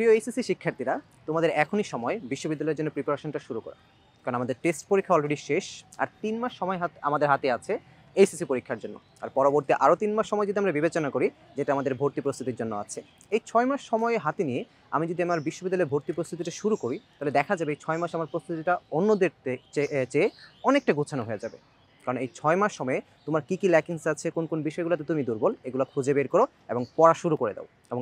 প্রিয় এইচএসসি শিক্ষার্থীরা, তোমাদের এখনই সময় বিশ্ববিদ্যালয়ের জন্য প্রিপারেশনটা শুরু করা। কারণ আমাদের টেস্ট পরীক্ষা অলরেডি শেষ, আর 3 মাস সময় আমাদের হাতে আছে এইচএসসি পরীক্ষার জন্য। আর পরবর্তী আরও 3 মাস সময় যদি আমরা বিবেচনা করি, যেটা আমাদের ভর্তি প্রস্তুতির জন্য আছে, এই 6 মাস সময় হাতে নিয়ে আমি যদি আমার বিশ্ববিদ্যালয়ে ভর্তি প্রস্তুতিটা শুরু করি, তাহলে দেখা যাবে এই 6 মাস আমার প্রস্তুতিটা অন্যদের চেয়ে অনেকটা গোছানো হয়ে যাবে। কারণ এই 6 মাস সময়ে তোমার কী কী ল্যাকিংস আছে, কোন কোন বিষয়গুলোতে তুমি দুর্বল, এগুলো খুঁজে বের করো এবং পড়া শুরু করে দাও। এবং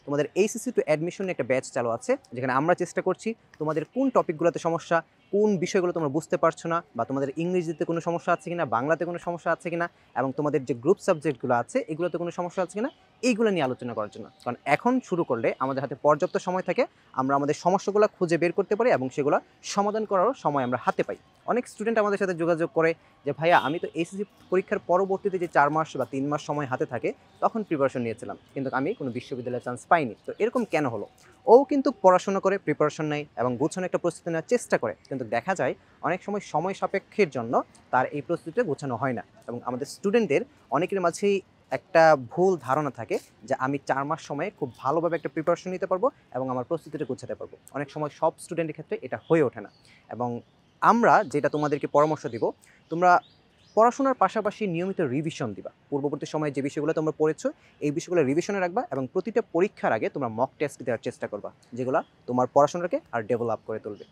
তোমাদের এইচএসসি টু অ্যাডমিশন একটা ব্যাচ চালু আছে, যেখানে আমরা চেষ্টা করছি তোমাদের কোন টপিকগুলোতে সমস্যা, কোন বিষয়গুলো তোমরা বুঝতে পারছো না, বা তোমাদের ইংরেজিতে কোনো সমস্যা আছে কিনা, বাংলাতে কোনো সমস্যা আছে কিনা, এবং তোমাদের যে গ্রুপ সাবজেক্টগুলো আছে এগুলোতে কোনো সমস্যা আছে কিনা, এইগুলো নিয়ে আলোচনা করার জন্য। কারণ এখন শুরু করলে আমাদের হাতে পর্যাপ্ত সময় থাকে, আমরা আমাদের সমস্যাগুলো খুঁজে বের করতে পারি এবং সেগুলো সমাধান করারও সময় আমরা হাতে পাই। অনেক স্টুডেন্ট আমাদের সাথে যোগাযোগ করে যে ভাইয়া, আমি তো এইচএসসি পরীক্ষার পরবর্তীতে যে 4 মাস বা 3 মাস সময় হাতে থাকে তখন প্রিপারেশন নিয়েছিলাম, কিন্তু আমি কোনো বিশ্ববিদ্যালয়ে চান্স পাইনি। তো এরকম কেন হলো? ও কিন্তু পড়াশোনা করে, প্রিপারেশন নেয় এবং গোছানো একটা প্রস্তুতি নেওয়ার চেষ্টা করে, কিন্তু দেখা যায় অনেক সময় সাপেক্ষের জন্য তার এই প্রস্তুতিটা গোছানো হয় না। এবং আমাদের স্টুডেন্টদের অনেকের মাঝেই একটা ভুল ধারণা থাকে যে আমি 4 মাস সময়ে খুব ভালোভাবে একটা প্রিপারেশন নিতে পারবো এবং আমার প্রস্তুতিটা গোছাতে পারবো। অনেক সময় সব স্টুডেন্টের ক্ষেত্রে এটা হয়ে ওঠে না। এবং আমরা যেটা তোমাদেরকে পরামর্শ দিব, তোমরা পড়াশোনার পাশাপাশি নিয়মিত রিভিশন দিবা। পূর্ববর্তী সময়ে যে বিষয়গুলো তোমরা পড়েছো, এই বিষয়গুলো রিভিশনে রাখবা এবং প্রতিটা পরীক্ষার আগে তোমরা মক টেস্ট দেওয়ার চেষ্টা করবা, যেগুলো তোমার পড়াশোনাকে আর ডেভেলপ করে তুলবে।